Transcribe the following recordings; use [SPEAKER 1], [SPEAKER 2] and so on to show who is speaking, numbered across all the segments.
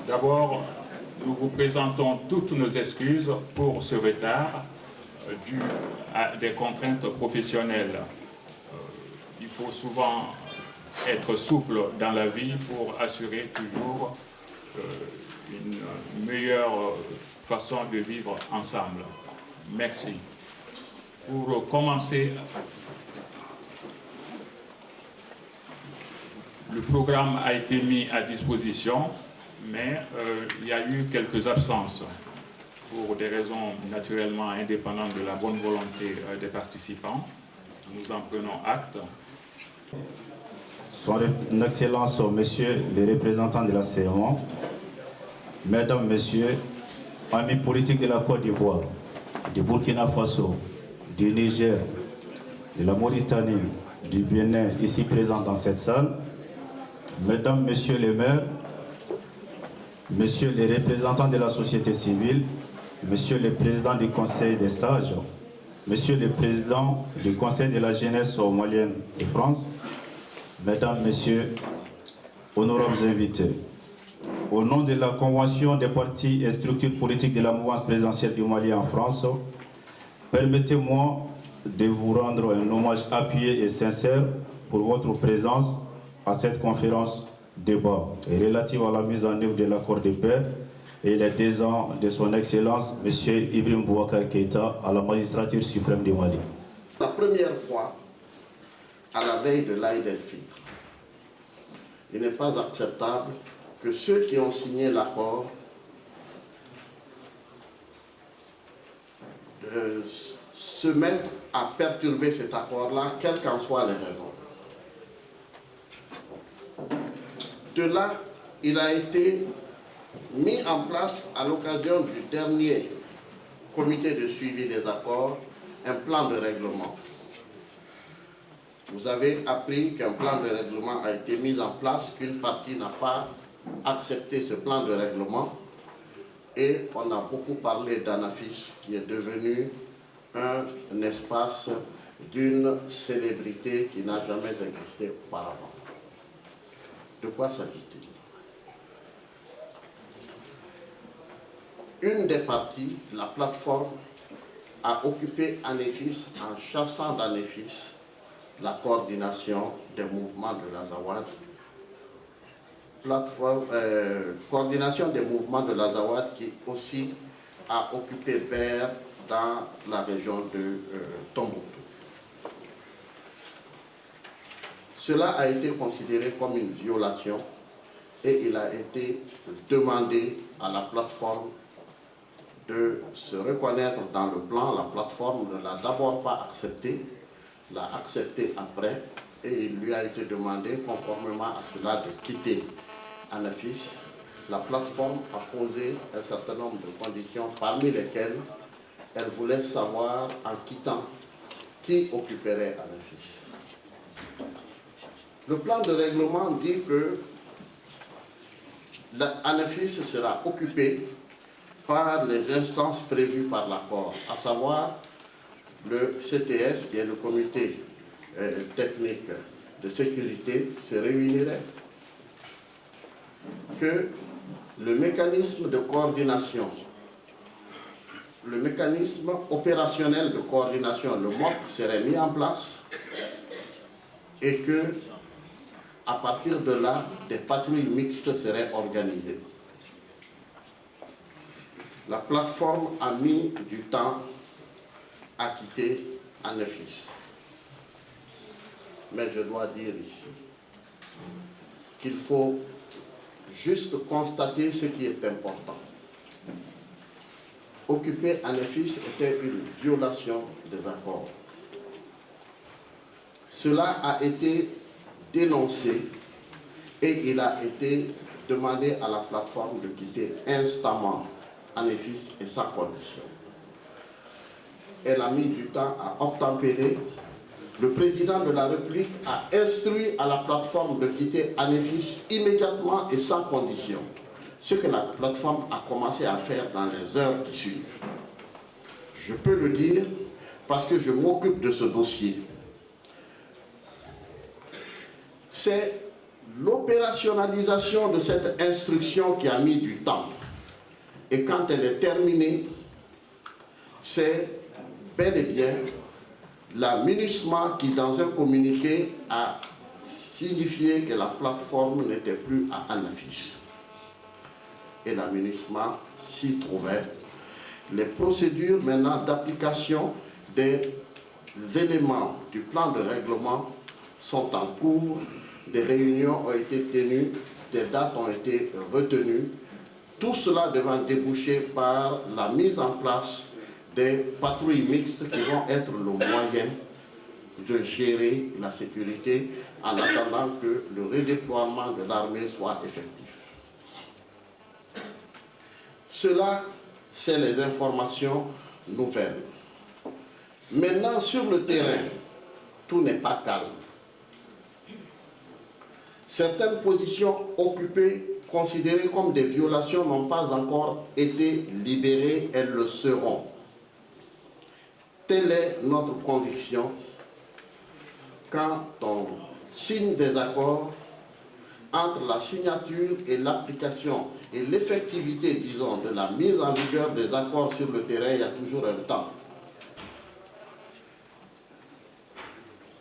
[SPEAKER 1] D'abord, nous vous présentons toutes nos excuses pour ce retard dû à des contraintes professionnelles. Il faut souvent être souple dans la vie pour assurer toujours une meilleure façon de vivre ensemble. Merci. Pour commencer, le programme a été mis à disposition, mais il y a eu quelques absences pour des raisons naturellement indépendantes de la bonne volonté des participants. Nous en prenons acte.
[SPEAKER 2] Son Excellence, Messieurs les représentants de la CEMA, Mesdames, Messieurs, amis politiques de la Côte d'Ivoire, du Burkina Faso, du Niger, de la Mauritanie, du Bénin, ici présents dans cette salle, Mesdames, Messieurs les maires, Messieurs les représentants de la société civile, Monsieur le Président du Conseil des sages, Monsieur le Président du Conseil de la jeunesse malienne de France, Mesdames, Messieurs, honorables invités, au nom de la Convention des partis et structures politiques de la mouvance présidentielle du Mali en France, permettez-moi de vous rendre un hommage appuyé et sincère pour votre présence à cette conférence débat relative à la mise en œuvre de l'accord de paix et les 2 ans de son Excellence, M. Ibrahim Boubacar Keïta, à la magistrature suprême du Mali.
[SPEAKER 3] La première fois, à la veille de l'Aïd el-Fitr, il n'est pas acceptable que ceux qui ont signé l'accord se mettent à perturber cet accord-là, quelles qu'en soient les raisons. De là, il a été mis en place à l'occasion du dernier comité de suivi des accords, un plan de règlement. Vous avez appris qu'un plan de règlement a été mis en place, qu'une partie n'a pas accepté ce plan de règlement, et on a beaucoup parlé d'Anafis, qui est devenu un espace d'une célébrité qui n'a jamais existé auparavant. De quoi s'agit-il? Une des parties, la plateforme, a occupé Anefis en chassant d'Anefis la coordination des mouvements de l'Azawad. Coordination des mouvements de l'Azawad qui aussi a occupé Ber dans la région de Tombouctou. Cela a été considéré comme une violation et il a été demandé à la plateforme de se reconnaître dans le plan. La plateforme ne l'a d'abord pas accepté, l'a accepté après, et il lui a été demandé, conformément à cela, de quitter Anafis. La plateforme a posé un certain nombre de conditions, parmi lesquelles elle voulait savoir, en quittant, qui occuperait Anafis. Le plan de règlement dit que Anafis sera occupé par les instances prévues par l'accord, à savoir le CTS, qui est le comité technique de sécurité, se réunirait, que le mécanisme de coordination, le mécanisme opérationnel de coordination, le MOC, serait mis en place et que, à partir de là, des patrouilles mixtes seraient organisées. La plateforme a mis du temps à quitter Anefis. Mais je dois dire ici qu'il faut juste constater ce qui est important. Occuper Anefis était une violation des accords. Cela a été dénoncé et il a été demandé à la plateforme de quitter instamment Anefis et sa condition. Elle a mis du temps à obtempérer. Le président de la République a instruit à la plateforme de quitter Anefis immédiatement et sans condition. Ce que la plateforme a commencé à faire dans les heures qui suivent. Je peux le dire parce que je m'occupe de ce dossier. C'est L'opérationnalisation de cette instruction qui a mis du temps, et quand elle est terminée, c'est bel et bien la MINUSMA qui, dans un communiqué, a signifié que la plateforme n'était plus à Anafis. Et la MINUSMA s'y trouvait. Les procédures maintenant d'application des éléments du plan de règlement sont en cours, des réunions ont été tenues, des dates ont été retenues. Tout cela devant déboucher par la mise en place des patrouilles mixtes qui vont être le moyen de gérer la sécurité en attendant que le redéploiement de l'armée soit effectif. Cela, c'est les informations nouvelles. Maintenant, sur le terrain, tout n'est pas calme. Certaines positions occupées, considérées comme des violations, n'ont pas encore été libérées, elles le seront. Telle est notre conviction quand on signe des accords. Entre la signature et l'application et l'effectivité, disons, de la mise en vigueur des accords sur le terrain, il y a toujours un temps.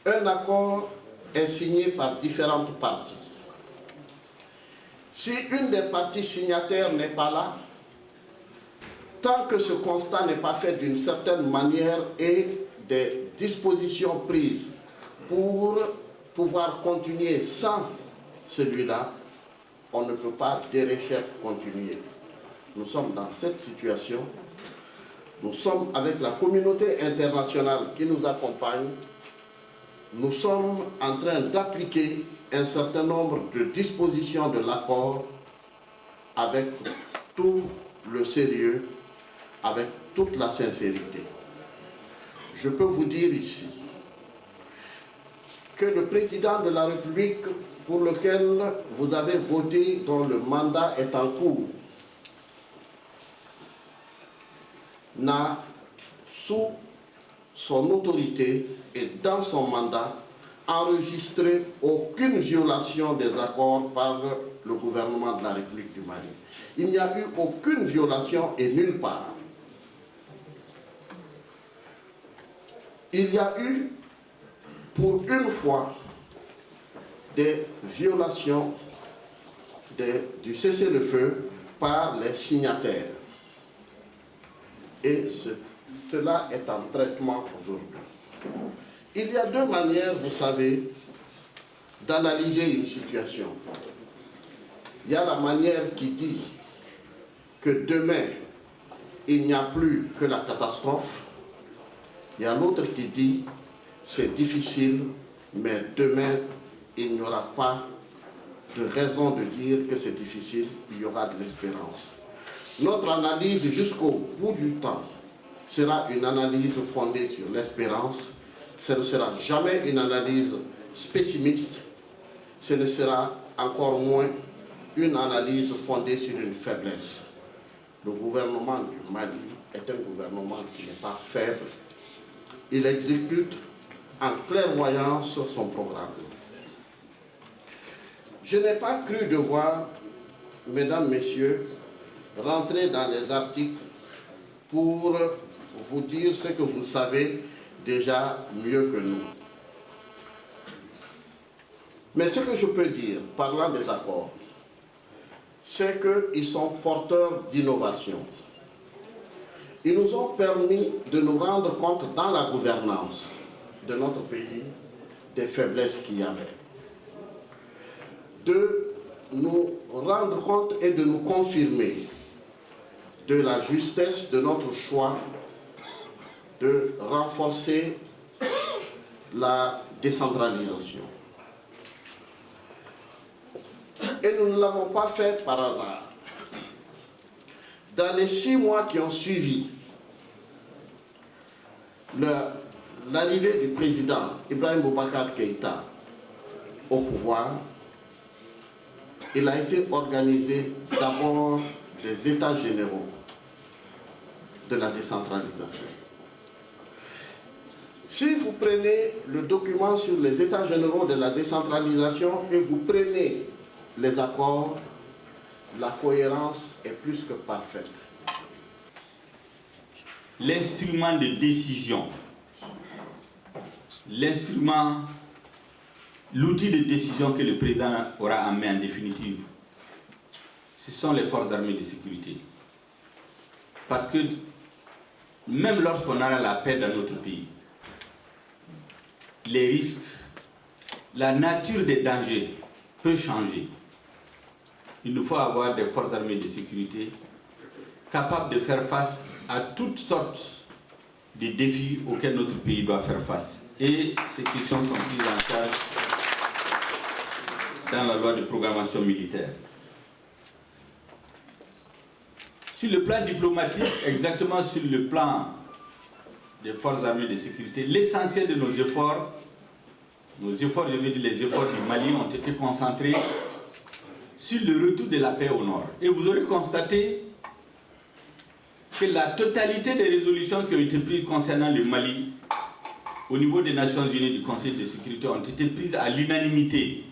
[SPEAKER 3] Un accord est signé par différentes parties. Si une des parties signataires n'est pas là, tant que ce constat n'est pas fait d'une certaine manière et des dispositions prises pour pouvoir continuer sans celui-là, on ne peut pas derechef continuer. Nous sommes dans cette situation. Nous sommes avec la communauté internationale qui nous accompagne. Nous sommes en train d'appliquer un certain nombre de dispositions de l'accord avec tout le sérieux, avec toute la sincérité. Je peux vous dire ici que le président de la République, pour lequel vous avez voté, dont le mandat est en cours, n'a, sous son autorité et dans son mandat, enregistré aucune violation des accords par le gouvernement de la République du Mali. Il n'y a eu aucune violation et nulle part. Il y a eu, pour une fois, des violations du cessez-le-feu par les signataires. Et cela est en traitement aujourd'hui. Il y a deux manières, vous savez, d'analyser une situation. Il y a la manière qui dit que demain, il n'y a plus que la catastrophe. Il y a l'autre qui dit c'est difficile, mais demain, il n'y aura pas de raison de dire que c'est difficile, il y aura de l'espérance. Notre analyse jusqu'au bout du temps sera une analyse fondée sur l'espérance. Ce ne sera jamais une analyse pessimiste. Ce ne sera encore moins une analyse fondée sur une faiblesse. Le gouvernement du Mali est un gouvernement qui n'est pas faible. Il exécute en clairvoyance son programme. Je n'ai pas cru devoir, mesdames, messieurs, rentrer dans les articles pour vous dire ce que vous savez déjà mieux que nous. Mais ce que je peux dire, parlant des accords, c'est qu'ils sont porteurs d'innovation. Ils nous ont permis de nous rendre compte dans la gouvernance de notre pays des faiblesses qu'il y avait. De nous rendre compte et de nous confirmer de la justesse de notre choix de renforcer la décentralisation. Et nous ne l'avons pas fait par hasard. Dans les 6 mois qui ont suivi l'arrivée du président Ibrahim Boubacar Keïta au pouvoir, il a été organisé d'abord des États généraux de la décentralisation. Si vous prenez le document sur les états généraux de la décentralisation et vous prenez les accords, la cohérence est plus que parfaite.
[SPEAKER 4] L'instrument de décision, l'outil de décision que le président aura en main en définitive, ce sont les forces armées de sécurité. Parce que même lorsqu'on aura la paix dans notre pays, les risques, la nature des dangers peut changer. Il nous faut avoir des forces armées de sécurité capables de faire face à toutes sortes de défis auxquels notre pays doit faire face. Et ces questions sont prises en charge dans la loi de programmation militaire. Sur le plan diplomatique, exactement sur le plan des forces armées de sécurité, l'essentiel de nos efforts, je veux dire les efforts du Mali, ont été concentrés sur le retour de la paix au nord. Et vous aurez constaté que la totalité des résolutions qui ont été prises concernant le Mali au niveau des Nations Unies du Conseil de sécurité ont été prises à l'unanimité.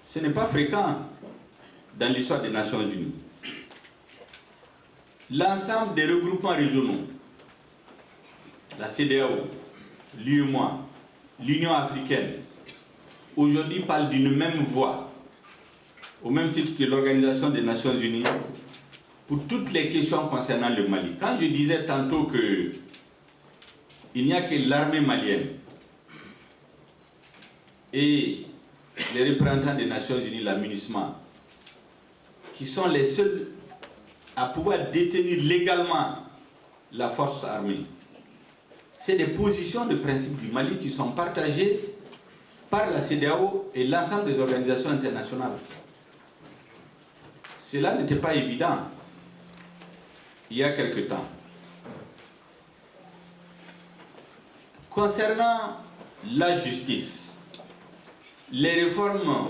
[SPEAKER 4] Ce n'est pas fréquent dans l'histoire des Nations Unies. L'ensemble des regroupements régionaux, la CEDEAO, l'UEMOA, l'Union africaine, aujourd'hui parlent d'une même voix, au même titre que l'Organisation des Nations Unies, pour toutes les questions concernant le Mali. Quand je disais tantôt qu'il n'y a que l'armée malienne et les représentants des Nations Unies, la MINUSMA, qui sont les seuls à pouvoir détenir légalement la force armée, c'est des positions de principe du Mali qui sont partagées par la CEDEAO et l'ensemble des organisations internationales. Cela n'était pas évident il y a quelque temps. Concernant la justice, les réformes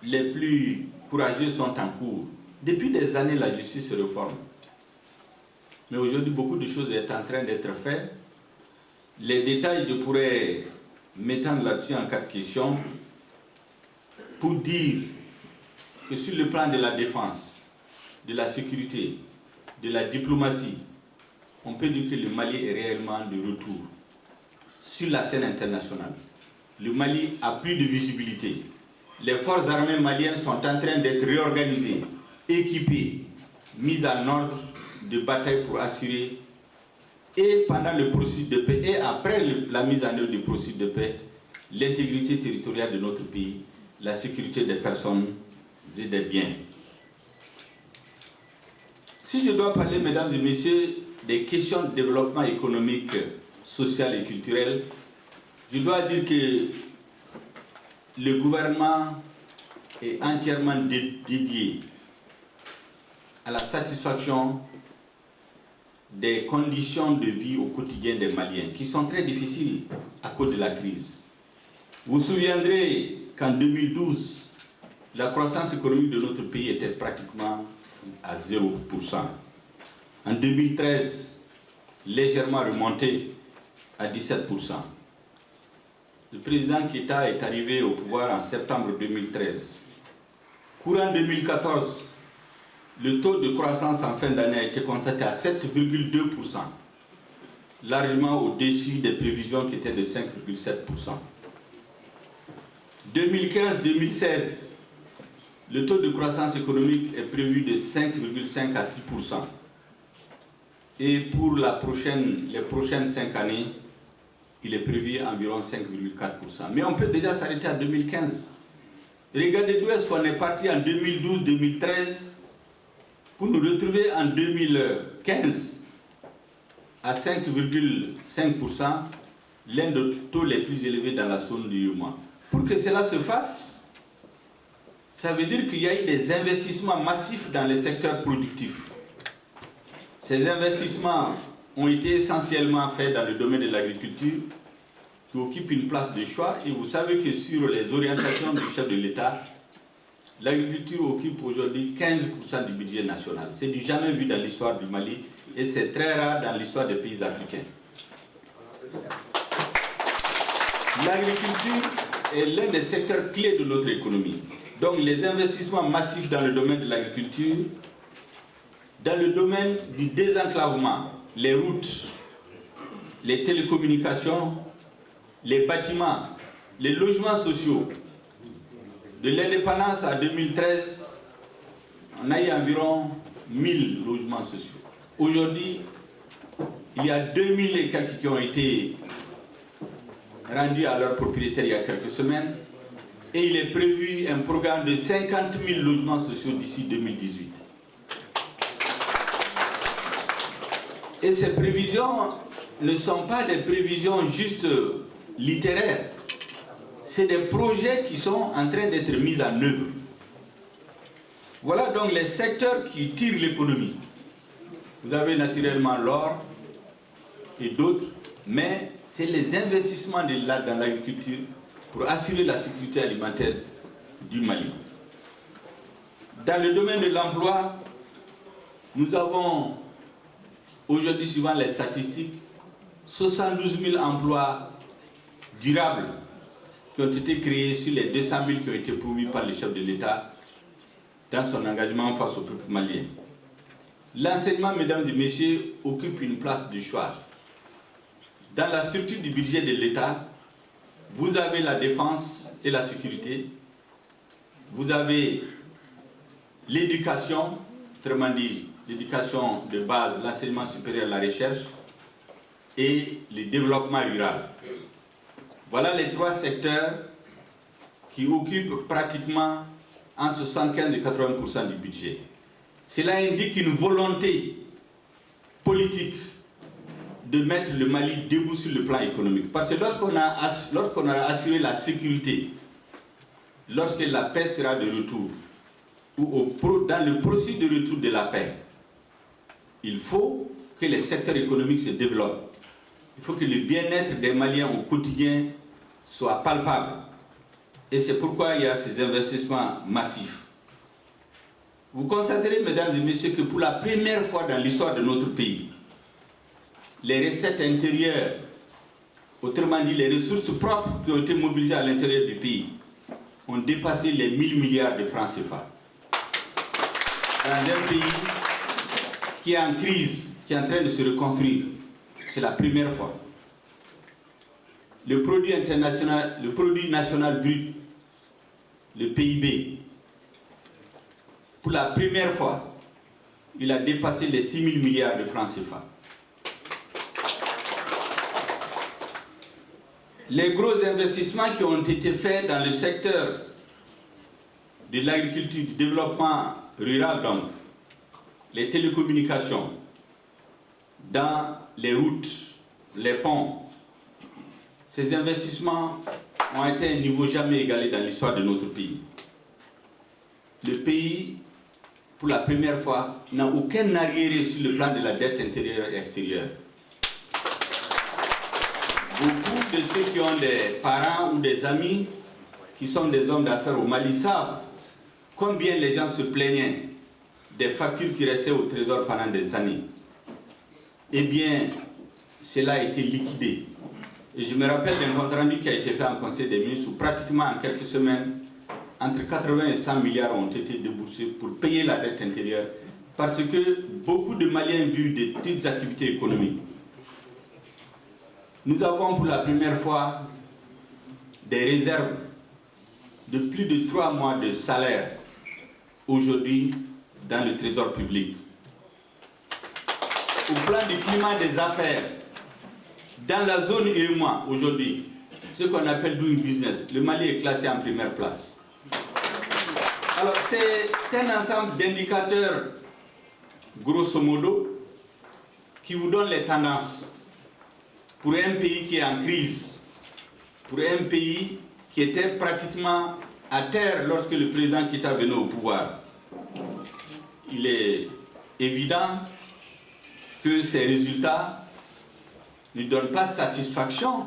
[SPEAKER 4] les plus courageuses sont en cours. Depuis des années, la justice se réforme. Mais aujourd'hui, beaucoup de choses sont en train d'être faites. Les détails, je pourrais m'étendre là-dessus en 4 questions pour dire que sur le plan de la défense, de la sécurité, de la diplomatie, on peut dire que le Mali est réellement de retour sur la scène internationale. Le Mali a plus de visibilité. Les forces armées maliennes sont en train d'être réorganisées, équipées, mises en ordre de bataille pour assurer, et pendant le processus de paix et après la mise en œuvre du processus de paix, l'intégrité territoriale de notre pays, la sécurité des personnes et des biens. Si je dois parler, mesdames et messieurs, des questions de développement économique, social et culturel, je dois dire que le gouvernement est entièrement dédié à la satisfaction des conditions de vie au quotidien des Maliens, qui sont très difficiles à cause de la crise. Vous vous souviendrez qu'en 2012, la croissance économique de notre pays était pratiquement à 0%. En 2013, légèrement remonté à 17%. Le président Keïta est arrivé au pouvoir en septembre 2013. Courant 2014, le taux de croissance en fin d'année a été constaté à 7,2%, largement au-dessus des prévisions qui étaient de 5,7%. 2015-2016, le taux de croissance économique est prévu de 5,5 à 6%. Et pour les prochaines 5 années, il est prévu environ 5,4%. Mais on peut déjà s'arrêter à 2015. Regardez d'où est-ce qu'on est parti en 2012-2013 pour nous retrouver en 2015 à 5,5%, l'un des taux les plus élevés dans la zone du UEMOA. Pour que cela se fasse, ça veut dire qu'il y a eu des investissements massifs dans les secteurs productifs. Ces investissements ont été essentiellement faits dans le domaine de l'agriculture, qui occupe une place de choix. Et vous savez que sur les orientations du chef de l'État, l'agriculture occupe aujourd'hui 15% du budget national. C'est du jamais vu dans l'histoire du Mali et c'est très rare dans l'histoire des pays africains. L'agriculture est l'un des secteurs clés de notre économie. Donc les investissements massifs dans le domaine de l'agriculture, dans le domaine du désenclavement, les routes, les télécommunications, les bâtiments, les logements sociaux. De l'indépendance à 2013, on a eu environ 1000 logements sociaux. Aujourd'hui, il y a 2000 et quelques qui ont été rendus à leurs propriétaires il y a quelques semaines. Et il est prévu un programme de 50 000 logements sociaux d'ici 2018. Et ces prévisions ne sont pas des prévisions juste littéraires. C'est des projets qui sont en train d'être mis en œuvre. Voilà donc les secteurs qui tirent l'économie. Vous avez naturellement l'or et d'autres, mais c'est les investissements dans l'agriculture pour assurer la sécurité alimentaire du Mali. Dans le domaine de l'emploi, nous avons aujourd'hui, suivant les statistiques, 72 000 emplois durables qui ont été créés sur les 200 000 qui ont été promis par le chef de l'État dans son engagement face au peuple malien. L'enseignement, mesdames et messieurs, occupe une place de choix. Dans la structure du budget de l'État, vous avez la défense et la sécurité, vous avez l'éducation, autrement dit, l'éducation de base, l'enseignement supérieur, la recherche et le développement rural. Voilà les trois secteurs qui occupent pratiquement entre 75 et 80% du budget. Cela indique une volonté politique de mettre le Mali debout sur le plan économique. Parce que lorsqu'on a assuré la sécurité, lorsque la paix sera de retour, ou dans le processus de retour de la paix, il faut que les secteurs économiques se développent. Il faut que le bien-être des Maliens au quotidien soit palpable. Et c'est pourquoi il y a ces investissements massifs. Vous constaterez, mesdames et messieurs, que pour la première fois dans l'histoire de notre pays, les recettes intérieures, autrement dit les ressources propres qui ont été mobilisées à l'intérieur du pays, ont dépassé les 1000 milliards de francs CFA. Dans un pays qui est en crise, qui est en train de se reconstruire, c'est la première fois. Le produit international, le produit national brut, le PIB, pour la première fois, il a dépassé les 6 000 milliards de francs CFA. Les gros investissements qui ont été faits dans le secteur de l'agriculture, du développement rural, donc, les télécommunications, dans les routes, les ponts, ces investissements ont atteint un niveau jamais égalé dans l'histoire de notre pays. Le pays, pour la première fois, n'a aucun arriéré sur le plan de la dette intérieure et extérieure. Beaucoup de ceux qui ont des parents ou des amis qui sont des hommes d'affaires au Mali savent combien les gens se plaignaient des factures qui restaient au trésor pendant des années. Eh bien, cela a été liquidé. Et je me rappelle d'un compte rendu qui a été fait en Conseil des ministres où pratiquement en quelques semaines, entre 80 et 100 milliards ont été déboursés pour payer la dette intérieure parce que beaucoup de Maliens vivent de petites activités économiques. Nous avons pour la première fois des réserves de plus de 3 mois de salaire aujourd'hui dans le trésor public. Au plan du climat des affaires, dans la zone UEMOA aujourd'hui, ce qu'on appelle doing business, le Mali est classé en première place. Alors c'est un ensemble d'indicateurs, grosso modo, qui vous donnent les tendances pour un pays qui est en crise, pour un pays qui était pratiquement à terre lorsque le président Keïta venait au pouvoir. Il est évident que ces résultats ne donnent pas satisfaction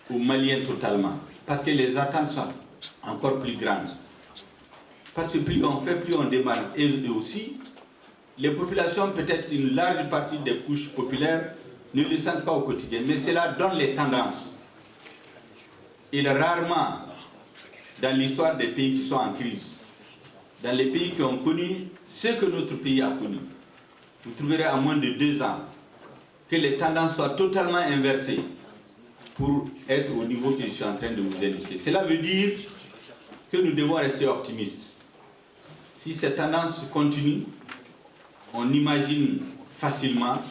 [SPEAKER 4] aux Maliens totalement, parce que les attentes sont encore plus grandes. Parce que plus on fait, plus on démarre. Et aussi, les populations, peut-être une large partie des couches populaires, ne le sentent pas au quotidien, mais cela donne les tendances. Et rarement, dans l'histoire des pays qui sont en crise, dans les pays qui ont connu ce que notre pays a connu, vous trouverez en moins de 2 ans que les tendances soient totalement inversées pour être au niveau que je suis en train de vous indiquer. Cela veut dire que nous devons rester optimistes. Si cette tendance continue, on imagine facilement,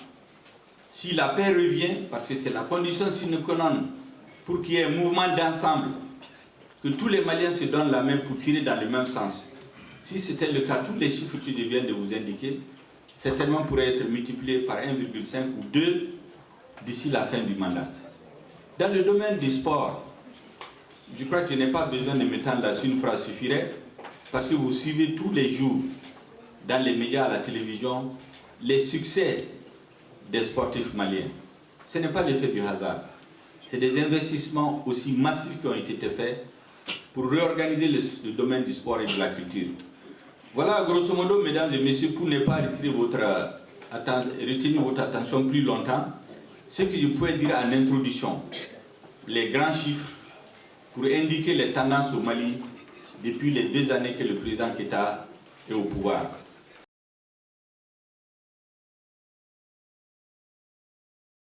[SPEAKER 4] si la paix revient, parce que c'est la condition sine qua non pour qu'il y ait un mouvement d'ensemble, que tous les Maliens se donnent la main pour tirer dans le même sens. Si c'était le cas, tous les chiffres que je viens de vous indiquer, certainement pourraient être multipliés par 1,5 ou 2 d'ici la fin du mandat. Dans le domaine du sport, je crois que je n'ai pas besoin de m'étendre là-dessus, une phrase suffirait, parce que vous suivez tous les jours, dans les médias, à la télévision, les succès des sportifs maliens. Ce n'est pas l'effet du hasard. C'est des investissements aussi massifs qui ont été faits pour réorganiser le domaine du sport et de la culture. Voilà, grosso modo, mesdames et messieurs, pour ne pas retenir votre attention plus longtemps, ce que je pourrais dire en introduction, les grands chiffres pour indiquer les tendances au Mali depuis les 2 années que le président Keïta est au pouvoir.